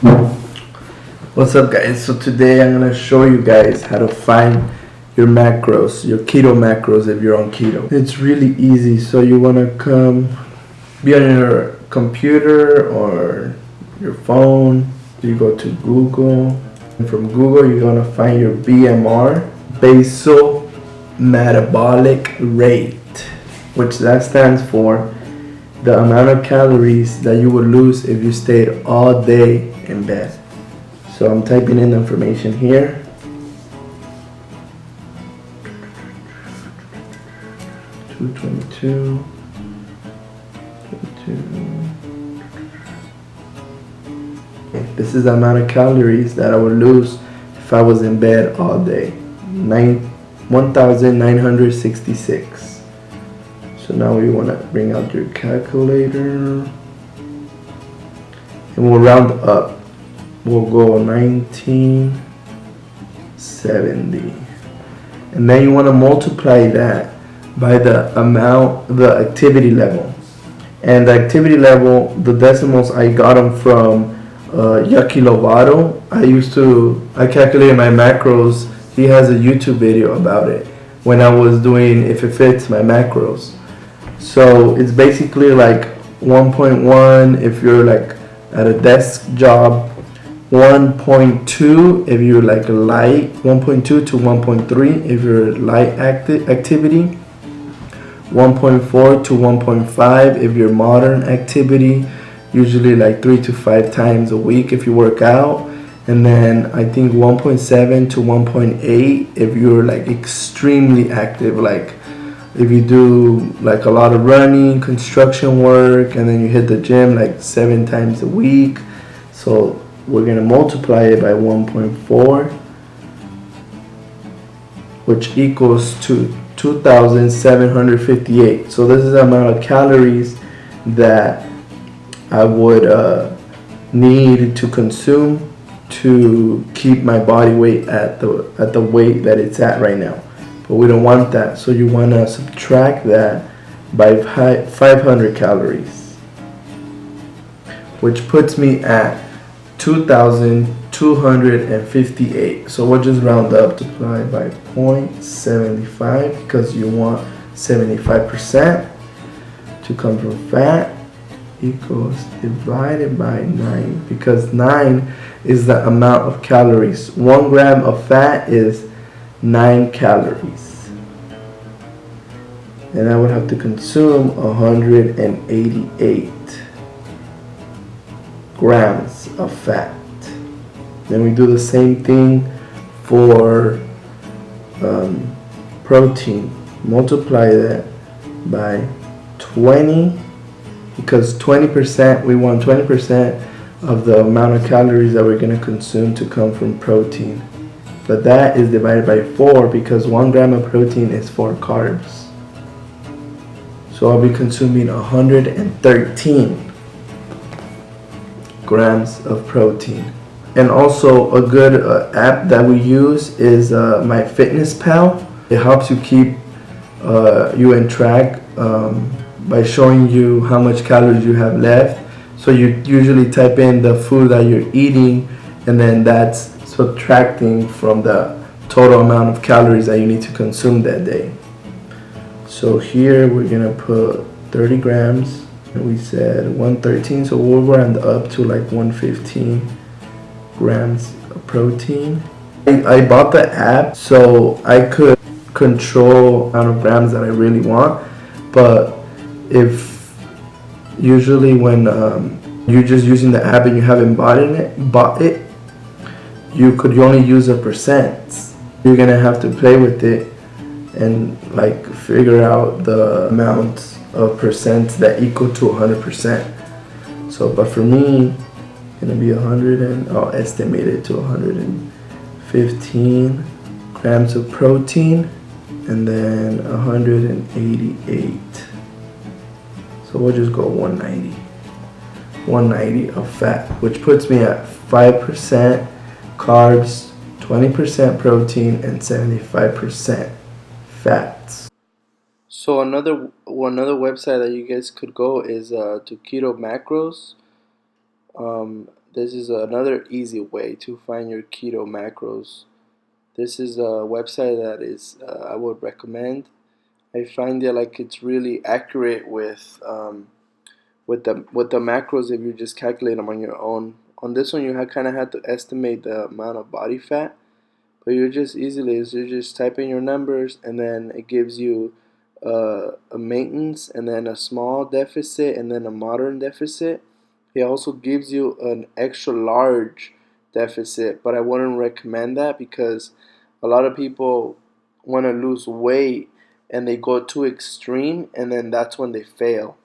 What's up, guys? So today I'm gonna show you guys how to find your macros, your keto macros if you're on keto. It's really easy. So you wanna be on your computer or your phone. You go to Google, and from Google you're gonna find your BMR, basal metabolic rate, which that stands for the amount of calories that you would lose if you stayed all day in bed. So I'm typing in the information here. Two 22. Okay, this is the amount of calories that I would lose if I was in bed all day. 1,966. So now we want to bring out your calculator. And we'll round up. We'll go 1970, and then you want to multiply that by the activity level. And the activity level, the decimals, I got them from Yucky Lovato. I calculated my macros. He has a YouTube video about it when I was doing if it fits my macros. So it's basically like 1.1 if you're like at a desk job, 1.2 if you're like light, 1.2 to 1.3 if you're light activity, 1.4 to 1.5 if you're modern activity, usually like 3 to 5 times a week if you work out, and then I think 1.7 to 1.8 if you're like extremely active, like if you do like a lot of running, construction work, and then you hit the gym like 7 times a week. So we're going to multiply it by 1.4, which equals to 2,758. So this is the amount of calories that I would need to consume to keep my body weight at the weight that it's at right now. But we don't want that. So you want to subtract that by 500 calories, which puts me at 2,258. So we'll just round up, multiply by 0.75 because you want 75% to come from fat, equals divided by 9, because 9 is the amount of calories. 1 gram of fat is 9 calories. And I would have to consume 188 grams of fat. Then we do the same thing for protein. Multiply that by 20, because 20%, we want 20% of the amount of calories that we're going to consume to come from protein. But that is divided by 4 because 1 gram of protein is 4 carbs. So I'll be consuming 113 grams of protein. And also a good app that we use is MyFitnessPal. It helps you keep you in track by showing you how much calories you have left. So you usually type in the food that you're eating, and then that's subtracting from the total amount of calories that you need to consume that day. So here we're gonna put 30 grams, and we said 113, so we'll round up to like 115 grams of protein. I bought the app so I could control the amount of grams that I really want, but if usually when you're just using the app and you haven't bought it, you only use a percent. You're gonna have to play with it and like figure out the amount of percent that equal to 100%. So, but for me, it's gonna be 100, and I'll estimate it to 115 grams of protein, and then 188. So we'll just go 190 of fat, which puts me at 5% carbs, 20% protein, and 75% fats. So another website that you guys could go is to Keto Macros. This is another easy way to find your keto macros. This is a website that is I would recommend. I find it like it's really accurate with the macros if you just calculate them on your own. On this one, you kind of have to estimate the amount of body fat, but you just type in your numbers, and then it gives you a maintenance, and then a small deficit, and then a modern deficit. It also gives you an extra large deficit, but I wouldn't recommend that because a lot of people want to lose weight and they go too extreme, and then that's when they fail.